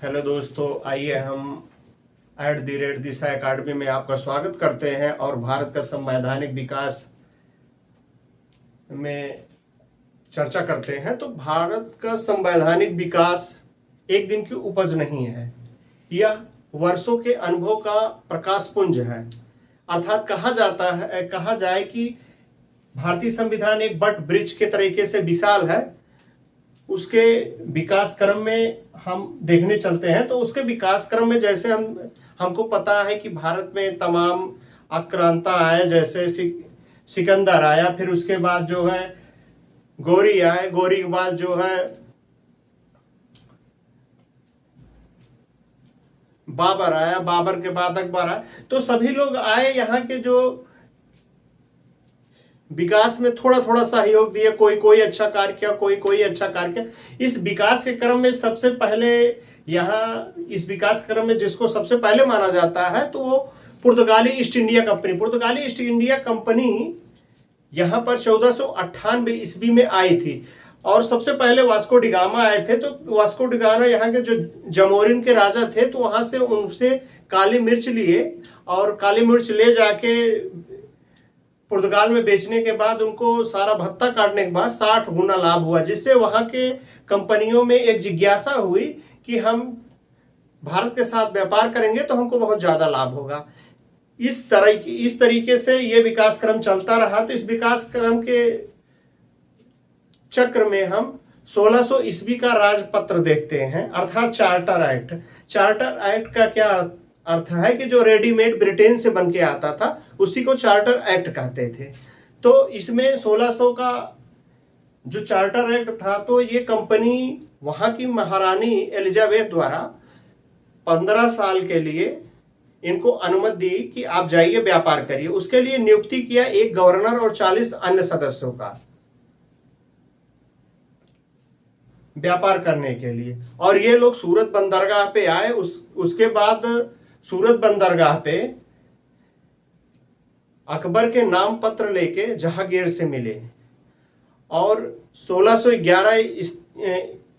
Hello दोस्तों, आइए हम @दिशा अकादमी में आपका स्वागत करते हैं और भारत का संवैधानिक विकास में चर्चा करते हैं। तो भारत का संवैधानिक विकास एक दिन की उपज नहीं है, यह वर्षों के अनुभव का प्रकाश पुंज है। अर्थात कहा जाए कि भारतीय संविधान एक बट वृक्ष के तरीके से विशाल है। उसके विकास क्रम में हम देखने चलते हैं तो उसके विकास क्रम में जैसे हमको पता है कि भारत में तमाम आक्रांता आए, जैसे सिकंदर आया, फिर उसके बाद जो है गौरी आए, गौरी के बाद जो है बाबर आया, बाबर के बाद अकबर आया। तो सभी लोग आए, यहाँ के जो विकास में थोड़ा थोड़ा सहयोग दिए, कोई अच्छा कार्य किया, कोई अच्छा कार्य किया। इस विकास के क्रम में सबसे पहले यहाँ इस विकास क्रम में जिसको सबसे पहले माना जाता है तो वो पुर्तगाली ईस्ट इंडिया कंपनी यहाँ पर 1498 ईस्वी में आई थी और सबसे पहले वास्को डिगामा आए थे। तो वास्को डिगामा यहाँ के जो जमोरिन के राजा थे, तो वहां से उनसे काली मिर्च लिए और काली मिर्च ले जाके पुर्तगाल में बेचने के बाद उनको सारा भत्ता काटने के बाद 60 गुना लाभ हुआ, जिससे वहां के कंपनियों में एक जिज्ञासा हुई कि हम भारत के साथ व्यापार करेंगे तो हमको बहुत ज्यादा लाभ होगा। इस तरीके से ये विकास क्रम चलता रहा। तो इस विकास क्रम के चक्र में हम 1600 ईस्वी का राजपत्र देखते हैं, अर्थात चार्टर एक्ट। चार्टर एक्ट का क्या अर्थ है कि जो रेडीमेड ब्रिटेन से बन के आता था उसी को चार्टर एक्ट कहते थे। तो इसमें 1600 का जो चार्टर एक्ट था, तो ये कंपनी वहां की महारानी एलिजाबेथ द्वारा 15 साल के लिए इनको अनुमति दी कि आप जाइए व्यापार करिए। उसके लिए नियुक्ति किया एक गवर्नर और 40 अन्य सदस्यों का व्यापार करने के लिए। और ये लोग सूरत बंदरगाह पे आए। उसके बाद सूरत बंदरगाह पे अकबर के नाम पत्र लेके जहांगीर से मिले और 1611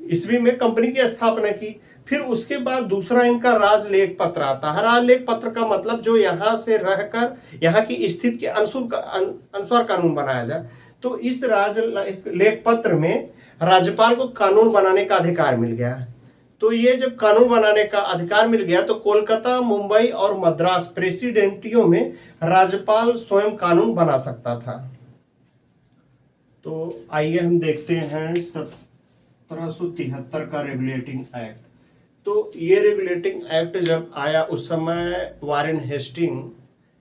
ईस्वी में कंपनी की स्थापना की। फिर उसके बाद दूसरा इनका राजलेख पत्र आता है। राजलेख पत्र का मतलब जो यहाँ से रहकर यहाँ की स्थिति के अनुसार कानून बनाया जाए। तो इस राजलेख पत्र में राज्यपाल को कानून बनाने का अधिकार मिल गया। तो ये जब कानून बनाने का अधिकार मिल गया तो कोलकाता, मुंबई और मद्रास प्रेसिडेंटियों में राज्यपाल स्वयं कानून बना सकता था। तो आइए हम देखते हैं 1773 का रेगुलेटिंग एक्ट। तो ये रेगुलेटिंग एक्ट जब आया उस समय वारेन हेस्टिंग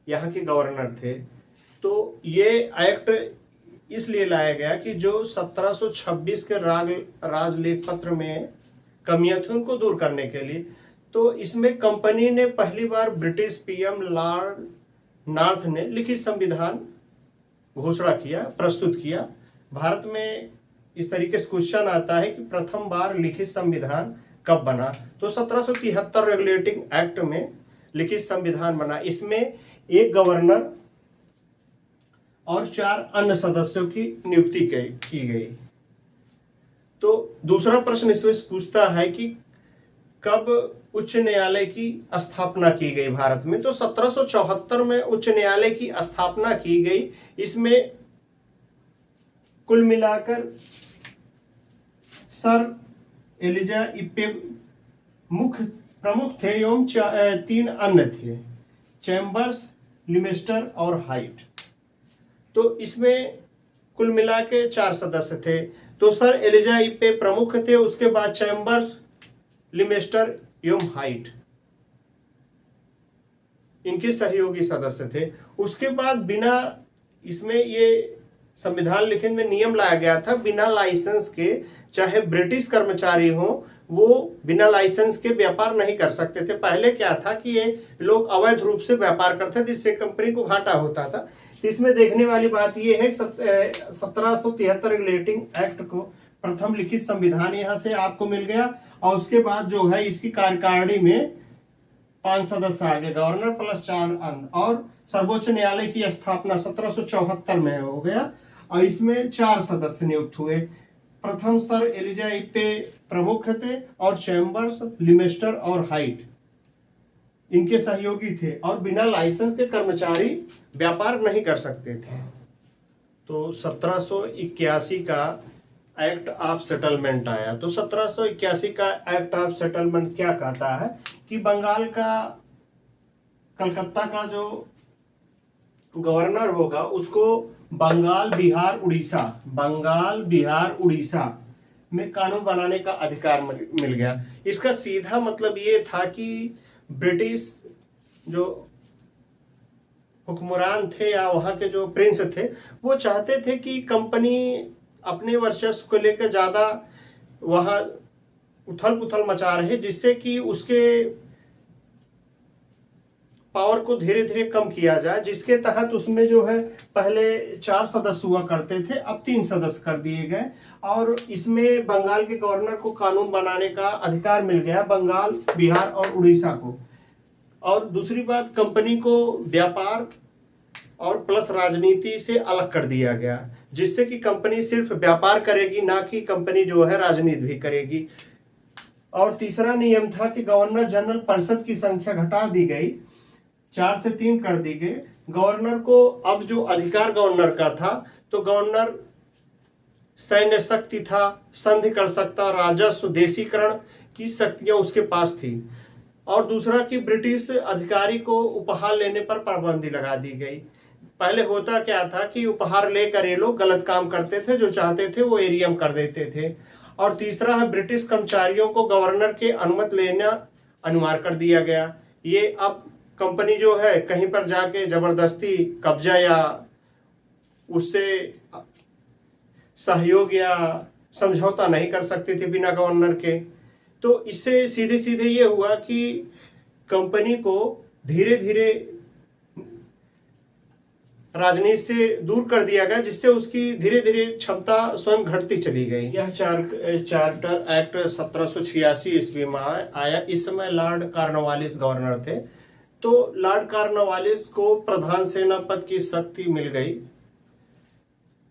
यहाँ के गवर्नर थे। तो ये एक्ट इसलिए लाया गया कि जो 1726 के राजलेख पत्र में कमियां थी उनको दूर करने के लिए। तो इसमें कंपनी ने पहली बार ब्रिटिश पीएम लॉर्ड नॉर्थ ने लिखित संविधान घोषणा किया, प्रस्तुत किया। भारत में इस तरीके से क्वेश्चन आता है कि प्रथम बार लिखित संविधान कब बना। तो 1773 रेगुलेटिंग एक्ट में लिखित संविधान बना। इसमें एक गवर्नर और 4 अन्य सदस्यों की नियुक्ति की गई। तो दूसरा प्रश्न इसमें पूछता है कि कब उच्च न्यायालय की स्थापना की गई भारत में। तो 1774 में उच्च न्यायालय की स्थापना की गई। इसमें कुल मिलाकर सर एलिजा इप्पे मुख्य प्रमुख थे एवं 3 अन्य थे, चैम्बर्स, लिमेस्टर और हाइट। तो इसमें कुल मिला के 4 सदस्य थे। तो सर एलिजा इप्पे प्रमुख थे, उसके बाद चैम्बर्स, लिमेस्टर एवं हाइट इनके सहयोगी सदस्य थे। उसके बाद बिना इसमें ये संविधान लिखने में नियम लाया गया था, बिना लाइसेंस के चाहे ब्रिटिश कर्मचारी हो वो बिना लाइसेंस के व्यापार नहीं कर सकते थे। पहले क्या था कि ये लोग अवैध रूप से व्यापार करते थे, जिससे कंपनी को घाटा होता था। तो इसमें देखने वाली बात यह है 1773 रेगुलेटिंग एक्ट को प्रथम लिखित संविधान यहाँ से आपको मिल गया और उसके बाद जो है इसकी कार्यकारिणी में 5 सदस्य आ गए, गवर्नर प्लस 4 अन्य। और सर्वोच्च न्यायालय की स्थापना 1774 में हो गया और इसमें 4 सदस्य नियुक्त हुए। प्रथम सर एलिजा इप्पे प्रमुख थे और चैम्बर्स, लिमेस्टर और हाइट इनके सहयोगी थे और बिना लाइसेंस के कर्मचारी व्यापार नहीं कर सकते थे। तो 1781 का एक्ट ऑफ सेटलमेंट आया। तो 1781 का एक्ट ऑफ सेटलमेंट क्या कहता है कि बंगाल का, कलकत्ता का जो गवर्नर होगा उसको बंगाल, बिहार, उड़ीसा में कानून बनाने का अधिकार मिल गया। इसका सीधा मतलब ये था कि ब्रिटिश जो हुक्मरान थे या वहाँ के जो प्रिंस थे वो चाहते थे कि कंपनी अपने वर्चस्व को लेकर ज़्यादा वहाँ उथल पुथल मचा रहे, जिससे कि उसके पावर को धीरे धीरे कम किया जाए, जिसके तहत उसमें जो है पहले 4 सदस्य हुआ करते थे, अब 3 सदस्य कर दिए गए और इसमें बंगाल के गवर्नर को कानून बनाने का अधिकार मिल गया, बंगाल, बिहार और उड़ीसा को। और दूसरी बात, कंपनी को व्यापार और प्लस राजनीति से अलग कर दिया गया, जिससे कि कंपनी सिर्फ व्यापार करेगी, ना कि कंपनी जो है राजनीति भी करेगी। और तीसरा नियम था कि गवर्नर जनरल परिषद की संख्या घटा दी गई, 4 से 3 कर दी गई। गवर्नर को अब जो अधिकार गवर्नर का था, तो गवर्नर सैन्य शक्ति था, संधि कर सकता, राजस्व, देशीकरण की शक्तियां उसके पास थी। और दूसरा कि ब्रिटिश अधिकारी को उपहार लेने पर पाबंदी लगा दी गई। पहले होता क्या था कि उपहार लेकर ये लोग गलत काम करते थे, जो चाहते थे वो एरियम कर देते थे। और तीसरा है, ब्रिटिश कर्मचारियों को गवर्नर के अनुमति लेना अनिवार्य कर दिया गया। ये अब कंपनी जो है कहीं पर जाके जबरदस्ती कब्जा या उससे सहयोग या समझौता नहीं कर सकती थी बिना गवर्नर के। तो इससे सीधे सीधे ये हुआ कि कंपनी को धीरे धीरे राजनीति से दूर कर दिया गया, जिससे उसकी धीरे धीरे क्षमता स्वयं घटती चली गई। यह चार्टर एक्ट 1786 ईस्वी में आया। इस समय लॉर्ड कॉर्नवालिस गवर्नर थे। तो लॉर्ड कॉर्नवालिस को प्रधान सेनापति की शक्ति मिल गई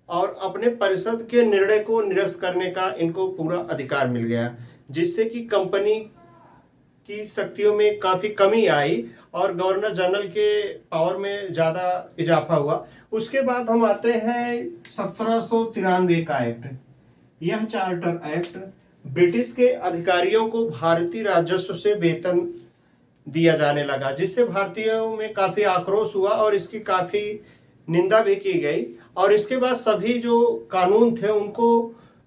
और अपने परिषद के निर्णय को निरस्त करने का इनको पूरा अधिकार मिल गया, जिससे कि कंपनी की शक्तियों में काफी कमी आई और गवर्नर जनरल के पावर में ज्यादा इजाफा हुआ। उसके बाद हम आते हैं 1793 का एक्ट। यह चार्टर एक्ट ब्रिटिश के अधिकारियों को भारतीय राजस्व से वेतन दिया जाने लगा, जिससे भारतीयों में काफी आक्रोश हुआ और इसकी काफी निंदा भी की गई। और इसके बाद सभी जो कानून थे उनको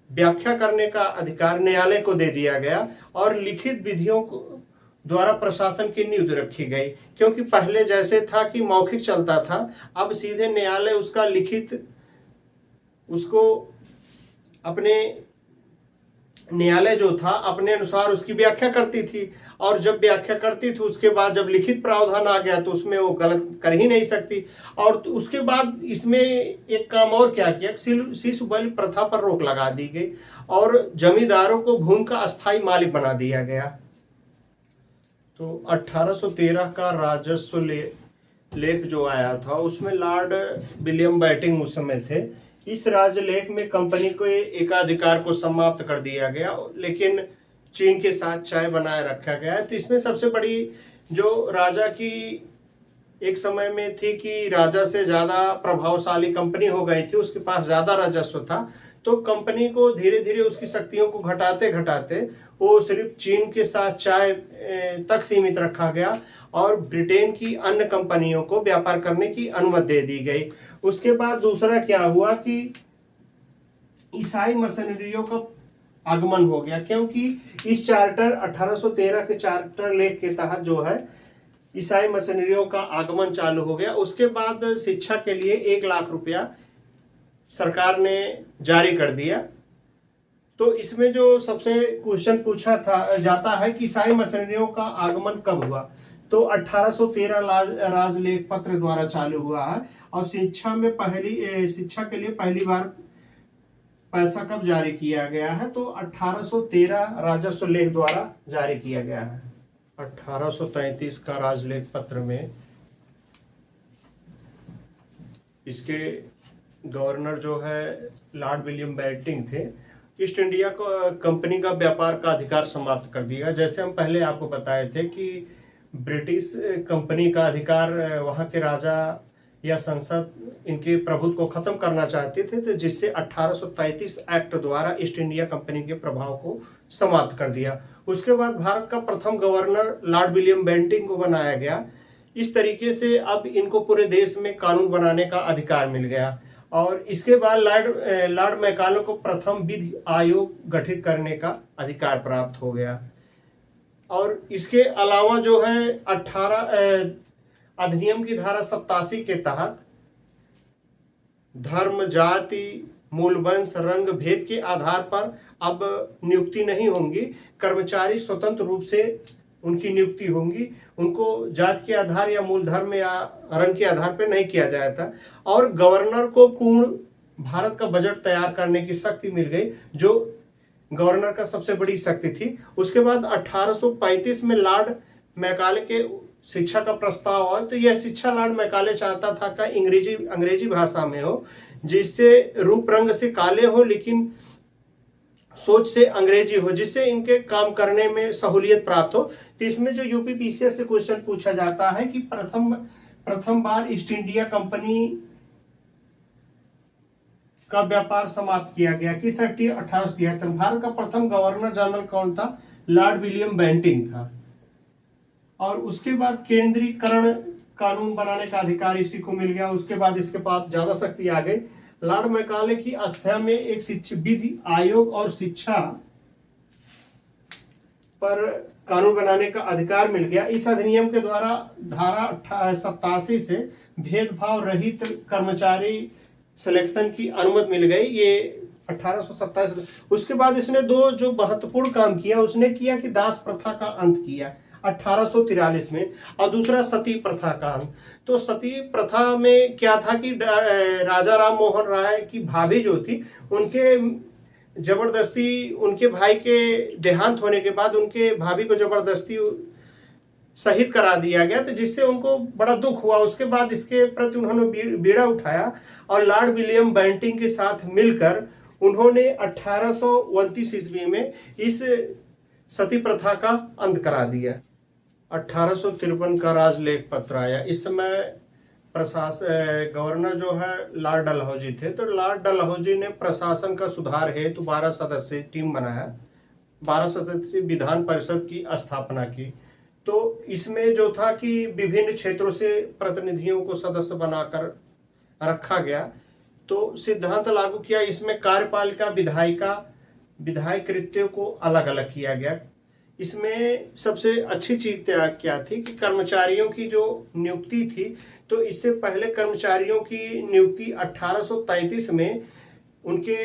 व्याख्या करने का अधिकार न्यायालय को दे दिया गया और लिखित विधियों को द्वारा प्रशासन की नींव रखी गई, क्योंकि पहले जैसे था कि मौखिक चलता था, अब सीधे न्यायालय उसका लिखित उसको अपने न्यायालय जो था अपने अनुसार उसकी व्याख्या करती थी। और जब व्याख्या करती थी उसके बाद जब लिखित प्रावधान आ गया तो उसमें वो गलत कर ही नहीं सकती। और उसके बाद इसमें एक काम और क्या किया, शिशु बलि प्रथा पर रोक लगा दी गई और जमींदारों को भूमि का अस्थायी मालिक बना दिया गया। तो 1813 का राजस्व लेख जो आया था उसमें लॉर्ड विलियम बैटिंग उस समय थे। इस राजलेख में कंपनी को एकाधिकार को समाप्त कर दिया गया, लेकिन चीन के साथ चाय बनाए रखा गया है। तो इसमें सबसे बड़ी जो राजा की एक समय में थी कि राजा से ज्यादा प्रभावशाली कंपनी हो गई थी, उसके पास ज्यादा राजस्व था। तो कंपनी को धीरे धीरे उसकी शक्तियों को घटाते घटाते वो सिर्फ चीन के साथ चाय तक सीमित रखा गया और ब्रिटेन की अन्य कंपनियों को व्यापार करने की अनुमति दे दी गई। उसके बाद दूसरा क्या हुआ कि ईसाई मशीनरियों का आगमन हो गया, क्योंकि इस चार्टर 1813 के चार्टर लेख के तहत जो है ईसाई मशीनरियों का आगमन चालू हो गया। उसके बाद शिक्षा के लिए 1 लाख रुपया सरकार ने जारी कर दिया। तो इसमें जो सबसे क्वेश्चन पूछा जाता है कि ईसाई मशीनरियों का आगमन कब हुआ, तो 1813 राजलेख पत्र द्वारा चालू हुआ है। और शिक्षा के लिए पहली बार पैसा कब जारी किया गया है, तो 1813 राजस्व लेख द्वारा जारी किया गया है। 1833 का राजलेख पत्र में इसके गवर्नर जो है लॉर्ड विलियम बेंटिंक थे ईस्ट इंडिया कंपनी का व्यापार का अधिकार समाप्त कर दिया। जैसे हम पहले आपको बताए थे कि ब्रिटिश कंपनी का अधिकार वहाँ के राजा या संसद इनके प्रभुत्व को खत्म करना चाहते थे, तो जिससे 1833 एक्ट द्वारा ईस्ट इंडिया कंपनी के प्रभाव को समाप्त कर दिया। उसके बाद भारत का प्रथम गवर्नर लॉर्ड विलियम बेंटिंक को बनाया गया। इस तरीके से अब इनको पूरे देश में कानून बनाने का अधिकार मिल गया। और इसके बाद लॉर्ड मैकाले को प्रथम विधि आयोग गठित करने का अधिकार प्राप्त हो गया। और इसके अलावा जो है 18 अधिनियम की धारा 87 के तहत धर्म, जाति, मूल वंश, रंग भेद के आधार पर अब नियुक्ति नहीं होंगी। कर्मचारी स्वतंत्र रूप से उनकी नियुक्ति होंगी। उनको जाति के आधार या मूल धर्म या रंग के आधार पर नहीं किया जाता। और गवर्नर को पूर्ण भारत का बजट तैयार करने की शक्ति मिल गई, जो गवर्नर का सबसे बड़ी शक्ति थी। उसके बाद 1835 में लॉर्ड मैकाले के शिक्षा का प्रस्ताव आया। तो यह शिक्षा लॉर्ड मैकाले चाहता था कि अंग्रेजी भाषा में हो, जिससे रूप रंग से काले हो लेकिन सोच से अंग्रेजी हो, जिससे इनके काम करने में सहूलियत प्राप्त हो। तो इसमें जो यूपीपीसीएस से क्वेश्चन पूछा जाता है कि प्रथम बार ईस्ट इंडिया कंपनी का व्यापार समाप्त किया गया किस एक्ट 1873। भारत का प्रथम गवर्नर जनरल कौन था? लॉर्ड विलियम बेंटिंक था। और उसके बाद केंद्रीकरण कानून बनाने का अधिकार इसी को मिल गया। उसके बाद इसके पास ज्यादा शक्ति आ गई। लॉर्ड मैकाले की अस्थायी में एक शिक्षा विधि आयोग और शिक्षा पर कानून बनाने का अधिकार मिल गया। इस अधिनियम के द्वारा धारा 87 से भेदभाव रहित कर्मचारी सिलेक्शन की अनुमति मिल गई। ये 1827। उसके बाद इसने दो जो महत्वपूर्ण काम किया, उसने किया कि दास प्रथा का अंत किया 1843 में, और दूसरा सती प्रथा का अंत। तो सती प्रथा में क्या था कि राजा राम मोहन राय की भाभी जो थी, उनके जबरदस्ती उनके भाई के देहांत होने के बाद उनके भाभी को जबरदस्ती शहीद करा दिया गया, तो जिससे उनको बड़ा दुख हुआ। उसके बाद इसके प्रति उन्होंने बीड़ा उठाया और लॉर्ड विलियम बेंटिंक के साथ मिलकर उन्होंने 1829 ईस्वी में इस सती प्रथा का अंत करा दिया। 1853 का राजलेख पत्र आया। इस समय गवर्नर जो है लॉर्ड डलहौजी थे। तो लॉर्ड डलहौजी ने प्रशासन का सुधार हेतु 12 सदस्यीय टीम बनाया, 12 सदस्यीय विधान परिषद की स्थापना की। तो इसमें जो था कि विभिन्न क्षेत्रों से प्रतिनिधियों को सदस्य बनाकर रखा गया। तो सिद्धांत लागू किया। इसमें कार्यपालिका, विधायी कृत्यों को अलग अलग किया गया। इसमें सबसे अच्छी चीज क्या थी कि कर्मचारियों की जो नियुक्ति थी, तो इससे पहले कर्मचारियों की नियुक्ति 1833 में उनके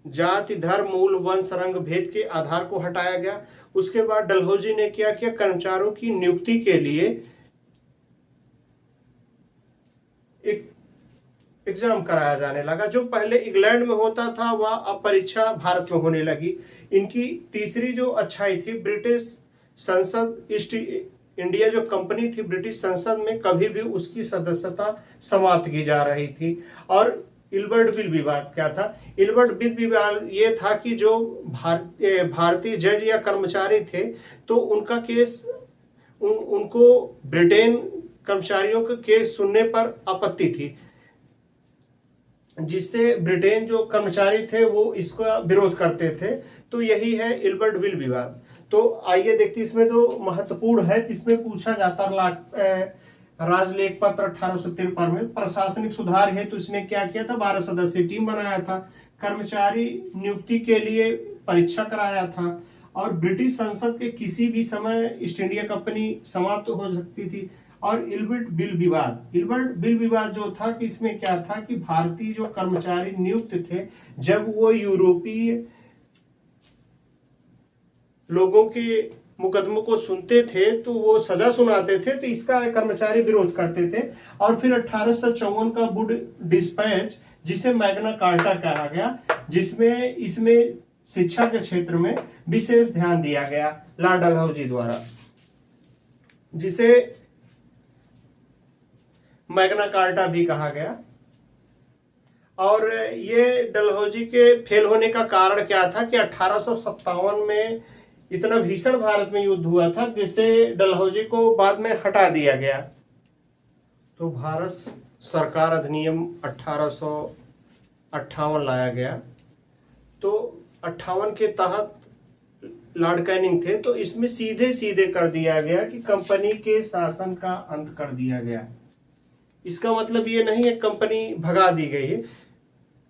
जाति, धर्म, मूल वंश, रंग भेद के आधार को हटाया गया। उसके बाद डलहौजी ने क्या किया, कर्मचारियों की नियुक्ति के लिए एक एग्जाम कराया जाने लगा। जो पहले इंग्लैंड में होता था वह अब परीक्षा भारत में होने लगी। इनकी तीसरी जो अच्छाई थी, ब्रिटिश संसद, ईस्ट इंडिया जो कंपनी थी, ब्रिटिश संसद में कभी भी उसकी सदस्यता समाप्त की जा रही थी। और इल्बर्ट बिल विवाद क्या था? इल्बर्ट बिल विवाद ये था कि जो भारतीय जज या कर्मचारी थे, तो उनका केस उनको ब्रिटेन कर्मचारियों के केस सुनने पर आपत्ति थी, जिससे ब्रिटेन जो कर्मचारी थे वो इसका विरोध करते थे। तो यही है इल्बर्ट बिल विवाद। तो आइए देखते, इसमें जो महत्वपूर्ण है, इसमें पूछा जाता राजलेख पत्र 1853 में प्रशासनिक सुधार है। तो इसने क्या किया था, 12 सदस्यीय टीम बनाया था, कर्मचारी नियुक्ति के लिए परीक्षा कराया था, और ब्रिटिश संसद के किसी भी समय ईस्ट इंडिया कंपनी समाप्त हो सकती थी। और इल्बर्ट बिल विवाद जो था कि इसमें क्या था कि भारतीय जो कर्मचारी नियुक्त थे, जब वो यूरोपीय लोगों के मुकदमों को सुनते थे तो वो सजा सुनाते थे, तो इसका कर्मचारी विरोध करते थे। और फिर 1854 का वुड डिस्पैच, जिसे मैग्ना कार्टा कहा गया, जिसमें इसमें शिक्षा के क्षेत्र में विशेष ध्यान दिया गया लॉर्ड डलहौजी द्वारा, जिसे मैग्ना कार्टा भी कहा गया। और ये डलहौजी के फेल होने का कारण क्या था कि 1857 में इतना भीषण भारत में युद्ध हुआ था जिससे डलहौजी को बाद में हटा दिया गया। तो भारत सरकार अधिनियम 1858 लाया गया। तो 58 के तहत लॉर्ड कैनिंग थे, तो इसमें सीधे सीधे कर दिया गया कि कंपनी के शासन का अंत कर दिया गया। इसका मतलब ये नहीं है कंपनी भगा दी गई है।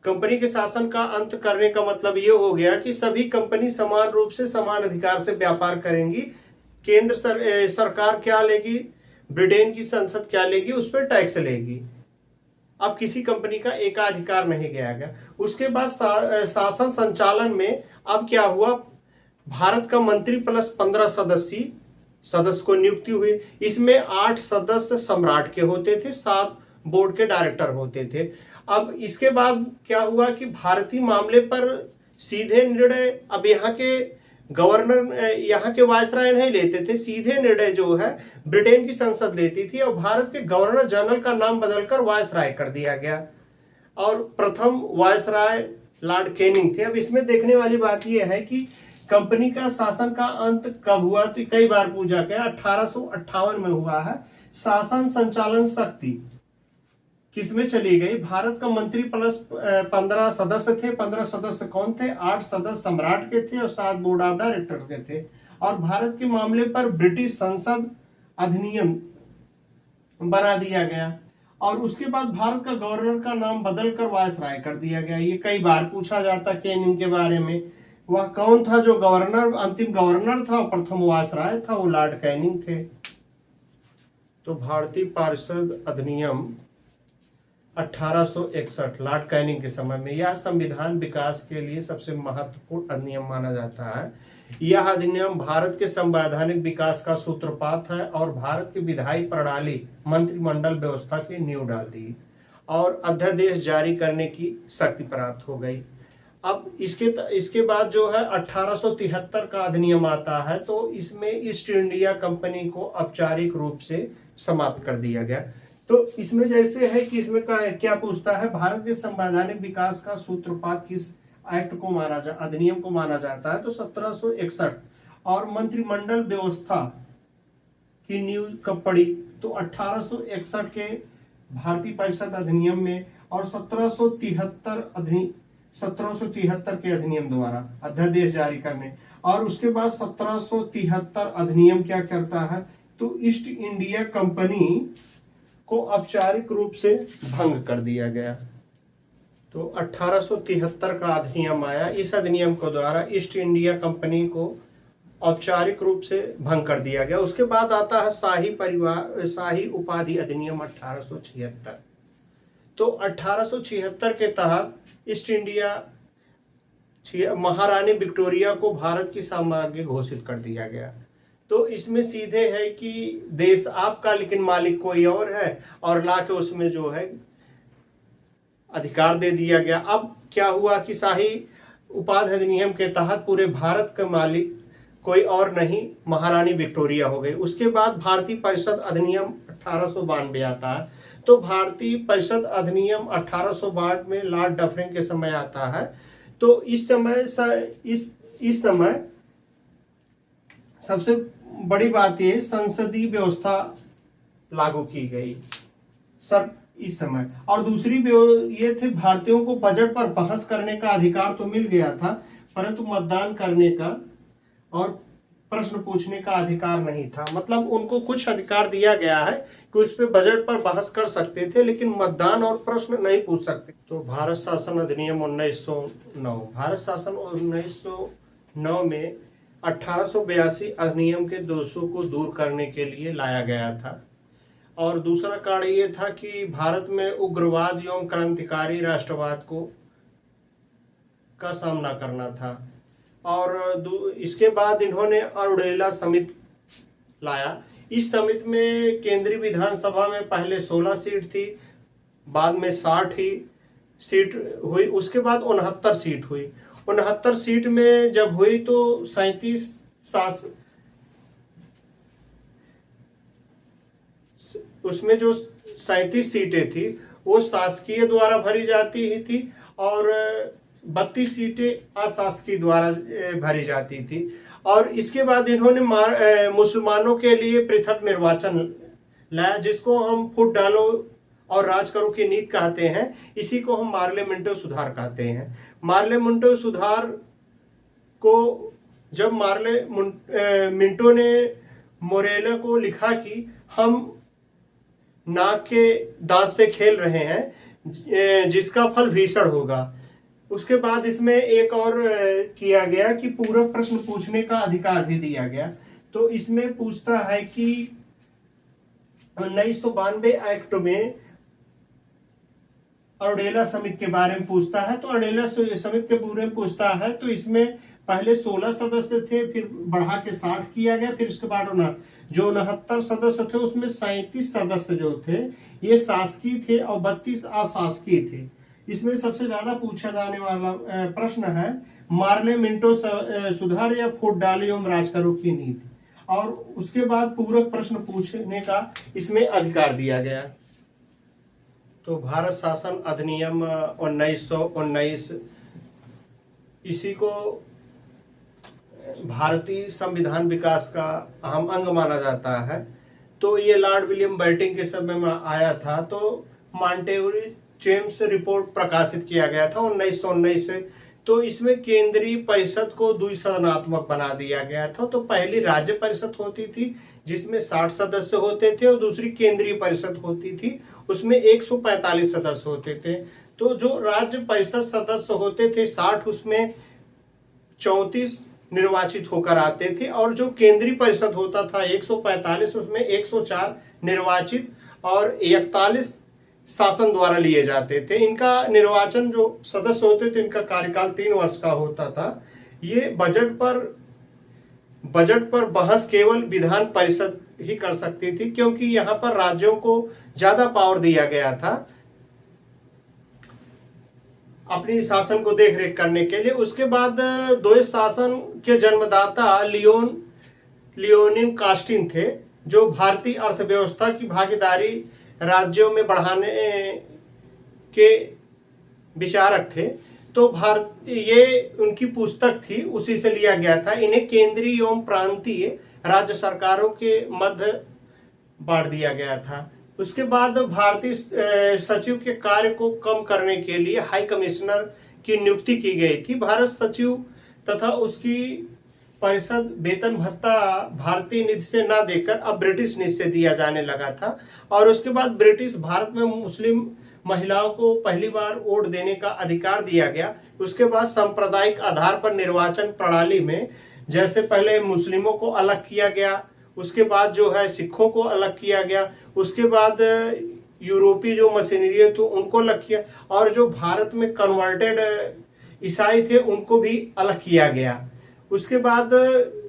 कंपनी के शासन का अंत करने का मतलब ये हो गया कि सभी कंपनी समान रूप से समान अधिकार से व्यापार करेंगी। केंद्र सरकार क्या लेगी, ब्रिटेन की संसद क्या लेगी, उस पर टैक्स लेगी। अब किसी कंपनी का एकाधिकार नहीं गया। उसके बाद शासन संचालन में अब क्या हुआ, भारत का मंत्री प्लस 15 सदस्य को नियुक्ति हुई। इसमें 8 सदस्य सम्राट के होते थे, 7 बोर्ड के डायरेक्टर होते थे। अब इसके बाद क्या हुआ कि भारतीय मामले पर सीधे निर्णय अब यहाँ के गवर्नर, यहाँ के वायसराय नहीं लेते थे, सीधे निर्णय जो है ब्रिटेन की संसद लेती थी और भारत के गवर्नर जनरल का नाम बदलकर वायसराय कर दिया गया और प्रथम वायसराय लॉर्ड कैनिंग थे। अब इसमें देखने वाली बात यह है कि कंपनी का शासन का अंत कब हुआ, तो कई बार पूछा गया। 1858 में हुआ है। शासन संचालन शक्ति किसमें चली गई, भारत का मंत्री प्लस 15 सदस्य थे। 15 सदस्य कौन थे, 8 सदस्य सम्राट के थे और 7 बोर्ड ऑफ डायरेक्टर के थे। और भारत के मामले पर ब्रिटिश संसद अधिनियम बना दिया गया और उसके बाद भारत का गवर्नर का नाम बदलकर वायसराय कर दिया गया। ये कई बार पूछा जाता कैनिंग के बारे में। वह कौन था जो गवर्नर, अंतिम गवर्नर था, प्रथम वायसराय था, वो लॉर्ड कैनिंग थे। तो भारतीय पारिषद अधिनियम 1861 लॉर्ड कैनिंग के समय में, यह संविधान विकास के लिए सबसे महत्वपूर्ण अधिनियम माना जाता है। यह अधिनियम भारत के संवैधानिक विकास का सूत्रपात है और भारत की विधायी प्रणाली, मंत्रिमंडल व्यवस्था की नींव डाल दी और अध्यादेश जारी करने की शक्ति प्राप्त हो गई। अब इसके बाद जो है 1873 का अधिनियम आता है। तो इसमें ईस्ट इंडिया कंपनी को औपचारिक रूप से समाप्त कर दिया गया। तो इसमें जैसे है कि इसमें क्या पूछता है, भारत के संवैधानिक विकास का सूत्रपात किस एक्ट को अधिनियम को माना जाता है, तो 1761। और मंत्रिमंडल व्यवस्था की नींव कब पड़ी, तो 1861 के भारतीय परिषद अधिनियम में और 1773 के अधिनियम द्वारा अध्यादेश जारी करने। और उसके बाद 1773 अधिनियम क्या करता है, तो ईस्ट इंडिया कंपनी को औपचारिक रूप से भंग कर दिया गया। तो 1873 का अधिनियम आया। इस अधिनियम के द्वारा ईस्ट इंडिया कंपनी को औपचारिक रूप से भंग कर दिया गया। उसके बाद आता है शाही उपाधि अधिनियम 1876। तो 1876 के तहत ईस्ट इंडिया महारानी विक्टोरिया को भारत की साम्राज्य घोषित कर दिया गया। तो इसमें सीधे है कि देश आपका लेकिन मालिक कोई और है, और लाके उसमें जो है अधिकार दे दिया गया। अब क्या हुआ कि शाही उपाधि अधिनियम के तहत पूरे भारत का मालिक कोई और नहीं, महारानी विक्टोरिया हो गई। उसके बाद भारतीय परिषद अधिनियम 1892 आता है। तो भारतीय परिषद अधिनियम 1862 में लॉर्ड डफरिन के समय आता है। तो इस समय सबसे बड़ी बात ये संसदीय व्यवस्था लागू की गई सर इस समय। और दूसरी ये थे, भारतीयों को बजट पर बहस करने का अधिकार तो मिल गया था, परंतु मतदान करने का और प्रश्न पूछने का अधिकार नहीं था। मतलब उनको कुछ अधिकार दिया गया है कि उस पर बजट पर बहस कर सकते थे, लेकिन मतदान और प्रश्न नहीं पूछ सकते। तो भारत शासन अधिनियम 1909, भारत शासन 1909 में 1882 अधिनियम के दोषों को दूर करने के लिए लाया गया था। और दूसरा कारण ये था कि भारत में उग्रवाद एवं क्रांतिकारी राष्ट्रवाद का सामना करना था। और इसके बाद इन्होंने अरुणेला समिति लाया। इस समिति में केंद्रीय विधानसभा में पहले 16 सीट थी, बाद में 60 ही सीट हुई। उसके बाद 69 सीट हुई। 69 सीट में जब हुई तो 37 उसमें जो 37 सीटें थी वो शासकीय द्वारा भरी जाती ही थी और 32 सीटें अशासकीय द्वारा भरी जाती थी। और इसके बाद इन्होंने मुसलमानों के लिए पृथक निर्वाचन लाया, जिसको हम फुट डालो और राज करो की नीति कहते हैं। इसी को हम मार्ले मिंटो सुधार कहते हैं। मार्ले मिंटो सुधार को जब मिंटो ने मोरेला को लिखा कि हम नाक के दांत से खेल रहे हैं जिसका फल भीषण होगा, उसके बाद इसमें एक और किया गया कि पूरक प्रश्न पूछने का अधिकार भी दिया गया। तो इसमें पूछता है कि 1992 एक्ट में अडेला समिति के बारे में पूछता है। तो अडेला समिति के पूरे में पूछता है। तो इसमें पहले 16 सदस्य थे, फिर बढ़ा के 60 किया गया, फिर उसके बाद जो 69 सदस्य थे उसमें 37 सदस्य जो थे ये शासकीय थे और 32 अशासकीय थे। इसमें सबसे ज्यादा पूछा जाने वाला प्रश्न है मार्ले मिंटो सुधार या फुट डालो एवं राज करो की नीति, और उसके बाद पूरक प्रश्न पूछने का इसमें अधिकार दिया गया। तो भारत शासन अधिनियम 1919 इसी को भारतीय संविधान विकास का अहम अंग माना जाता है। तो ये लॉर्ड विलियम बेंटिंक के समय में आया था। तो मॉन्टेगू जेम्स रिपोर्ट प्रकाशित किया गया था 1919 से। तो इसमें केंद्रीय परिषद को द्विसदनात्मक बना दिया गया था। तो पहली राज्य परिषद होती थी जिसमें 60 सदस्य होते थे और दूसरी केंद्रीय परिषद होती थी उसमें 145 सदस्य होते थे। तो जो राज्य परिषद सदस्य होते थे 60, उसमें 34 निर्वाचित होकर आते थे और जो केंद्रीय परिषद होता था 145, उसमें 104 निर्वाचित और 41 शासन द्वारा लिए जाते थे। इनका निर्वाचन जो सदस्य होते थे इनका कार्यकाल 3 वर्ष का होता था। ये बजट पर बहस केवल विधान परिषद ही कर सकती थी, क्योंकि यहाँ पर राज्यों को ज्यादा पावर दिया गया था अपनी शासन को देखरेख करने के लिए। उसके बाद द्वैध शासन के जन्मदाता लियोनिन कास्टिन थे, जो भारतीय अर्थव्यवस्था की भागीदारी राज्यों में बढ़ाने के विचारक थे। तो ये उनकी पुस्तक थी, उसी से लिया गया था। इन्हें केंद्रीय एवं प्रांतीय राज्य सरकारों के मध्य बांट दिया गया था। उसके बाद भारतीय सचिव के कार्य को कम करने के लिए हाई कमिश्नर की नियुक्ति की गई थी। भारत सचिव तथा उसकी परिषद वेतन भत्ता भारतीय निधि से ना देकर अब ब्रिटिश निधि से दिया जाने लगा था। और उसके बाद ब्रिटिश भारत में मुस्लिम महिलाओं को पहली बार वोट देने का अधिकार दिया गया। उसके बाद सांप्रदायिक आधार पर निर्वाचन प्रणाली में जैसे पहले मुस्लिमों को अलग किया गया, उसके बाद जो है सिखों को अलग किया गया, उसके बाद यूरोपीय जो मशीनरी थी उनको अलग किया, और जो भारत में कन्वर्टेड ईसाई थे उनको भी अलग किया गया। उसके बाद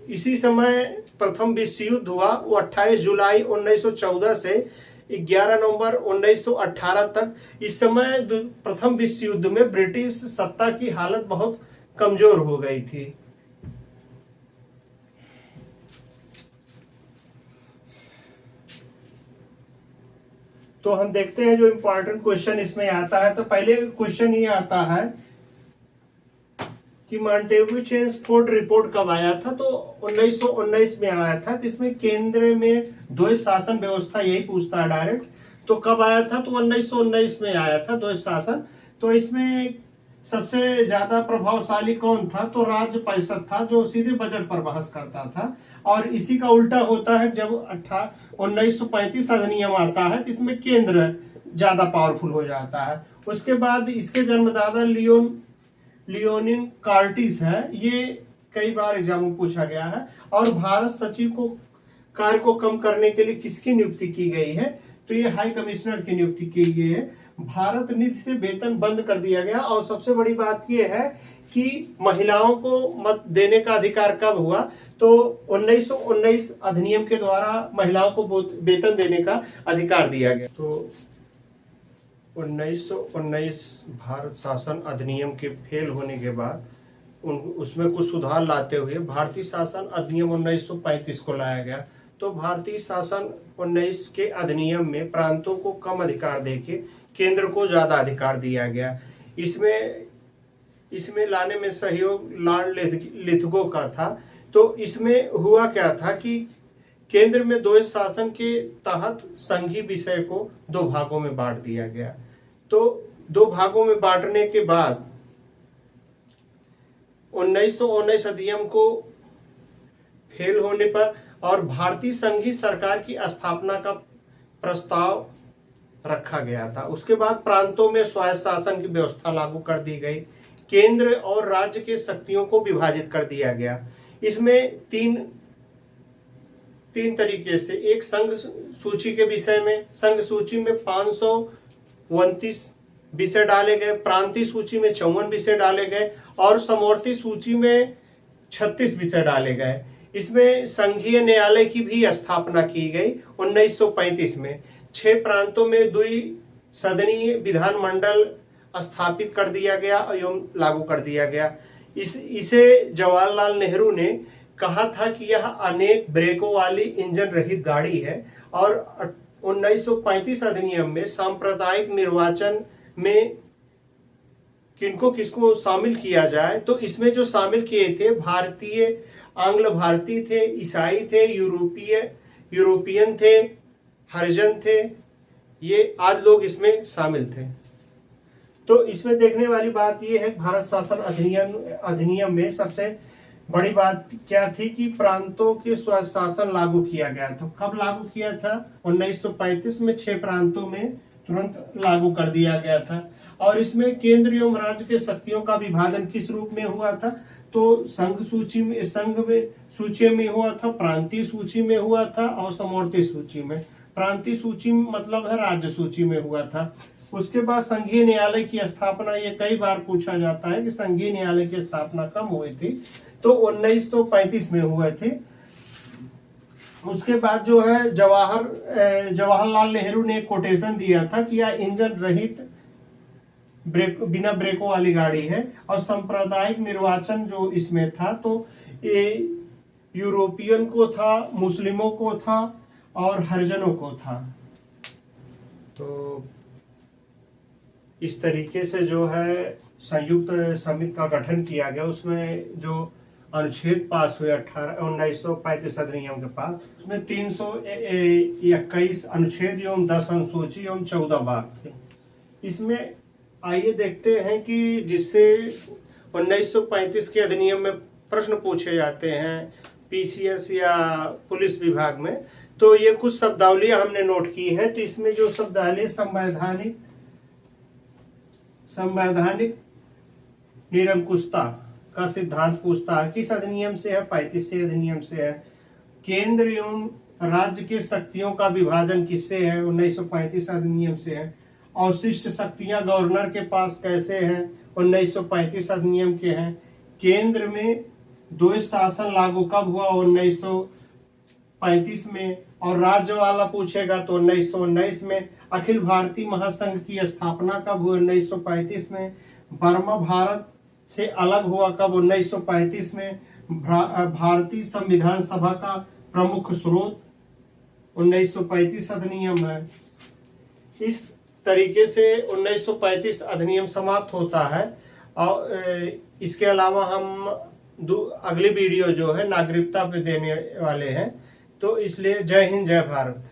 इसी समय प्रथम विश्व युद्ध हुआ, वो 28 जुलाई 1914 से 11 नवंबर 1918 तक। इस समय प्रथम विश्व युद्ध में ब्रिटिश सत्ता की हालत बहुत कमजोर हो गई थी। तो हम देखते हैं जो इम्पोर्टेंट क्वेश्चन इसमें आता है। तो पहले क्वेश्चन ये आता है कि मॉन्टेगू चेम्सफोर्ड रिपोर्ट कब आया था। तो 1919 में आया था। तो इसमें केंद्र में द्वैध शासन व्यवस्था यही पूछता है डायरेक्ट। तो कब आया था? तो 1919 में आया था द्वैध शासन। तो इसमें सबसे ज्यादा प्रभावशाली कौन था? तो राज्य परिषद था, जो सीधे बजट पर बहस करता था। और इसी का उल्टा होता है जब 1935 अधिनियम आता है तो इसमें केंद्र ज्यादा पावरफुल हो जाता है। उसके बाद इसके जन्मदाता लियोनिन कार्टिस है, ये कई बार एग्जाम में पूछा गया है। और भारत सचिव को कार्य को कम करने के लिए किसकी नियुक्ति की गई है? तो ये हाई कमिश्नर की नियुक्ति की गई है। भारत निधि से वेतन बंद कर दिया गया। और सबसे बड़ी बात ये है कि महिलाओं को मत देने का अधिकार कब हुआ? तो 1919 अधिनियम के द्वारा महिलाओं को वेतन देने का अधिकार दिया गया। तो 1919 भारत शासन अधिनियम के फेल होने के बाद उसमें कुछ सुधार लाते हुए भारतीय शासन अधिनियम 1935 को लाया गया। तो भारतीय शासन 19 के अधिनियम में प्रांतों को कम अधिकार देके केंद्र को ज्यादा अधिकार दिया गया। इसमें लाने में सहयोग लॉर्ड लिथगो का था। तो इसमें हुआ क्या था कि केंद्र में द्वैध शासन के तहत संघीय विषय को 2 भागों में बांट दिया गया। तो 2 भागों में बांटने के बाद 1919 अधिनियम को फेल होने पर और भारतीय संघीय सरकार की स्थापना का प्रस्ताव रखा गया था। उसके बाद प्रांतों में स्वायत्त शासन की व्यवस्था लागू कर दी गई। केंद्र और राज्य के शक्तियों को विभाजित कर दिया गया। इसमें तीन तरीके से, एक संघ सूची के विषय में, संघ सूची में 529 विषय डाले गए, प्रांतीय सूची में 54 विषय डाले गए और समवर्ती सूची में 36 विषय डाले गए। इसमें संघीय न्यायालय की भी स्थापना की गई 1935 में। 6 प्रांतों में द्विसदनीय विधानमंडल स्थापित कर दिया गया एवं लागू कर दिया गया। इसे जवाहरलाल नेहरू ने कहा था कि यह अनेक ब्रेकों वाली इंजन रहित गाड़ी है और 1935 अधिनियम में सांप्रदायिक निर्वाचन में किसको शामिल किया जाए, तो इसमें जो शामिल किए थे भारतीय, आंग्ल भारतीय थे, ईसाई थे, यूरोपियन थे, हरिजन थे, ये आज लोग इसमें शामिल थे। तो इसमें देखने वाली बात यह है, भारत शासन अधिनियम में सबसे बड़ी बात क्या थी कि प्रांतों के स्वायत्त शासन लागू किया गया था। कब लागू किया था? 1935 में 6 प्रांतों में तुरंत लागू कर दिया गया था। और इसमें केंद्र एवं राज्य के शक्तियों का विभाजन किस रूप में हुआ था? तो संघ सूची में हुआ था, प्रांतीय सूची में हुआ था और समवर्ती सूची में। प्रांतीय सूची मतलब है राज्य सूची में हुआ था। उसके बाद संघीय न्यायालय की स्थापना, ये कई बार पूछा जाता है कि संघीय न्यायालय की स्थापना कब हुई थी, तो 1935 में हुए थे। उसके बाद जो है जवाहरलाल नेहरू ने कोटेशन दिया था कि यह इंजन रहित बिना ब्रेकों वाली गाड़ी है और सांप्रदायिक निर्वाचन जो इसमें था, तो ये यूरोपियन को था, मुस्लिमों को था और हरिजनों को था। तो इस तरीके से जो है संयुक्त समिति का गठन किया गया। उसमें जो अनुच्छेद पास हुए 1935 अधिनियम के पास, उसमें 321 अनुच्छेद एवं 10 अनुसूची एवं 14 भाग थे। इसमें आइए देखते हैं कि जिससे 1935 के अधिनियम में प्रश्न पूछे जाते हैं पीसीएस या पुलिस विभाग में, तो ये कुछ शब्दावलियां हमने नोट की है। तो इसमें जो शब्दावली संवैधानिक निरंकुशता का सिद्धांत पूछता है, किस अधिनियम से है? 35 अधिनियम से है। केंद्र एवं राज्य के शक्तियों का विभाजन किससे है? 1935 अधिनियम से है। अवशिष्ट शक्तियां गवर्नर के पास कैसे हैं? 1935 अधिनियम के हैं। केंद्र में द्वैध शासन लागू कब हुआ? 1935 में। और राज्य वाला पूछेगा तो 1919 में। अखिल भारतीय महासंघ की स्थापना कब हुई? 1935 में। बर्मा भारत से अलग हुआ कब? 1935 में। भारतीय संविधान सभा का प्रमुख स्रोत 1935 अधिनियम है। इस तरीके से 1935 अधिनियम समाप्त होता है। और इसके अलावा हम अगली वीडियो जो है नागरिकता पे देने वाले हैं। तो इसलिए जय हिंद, जय भारत।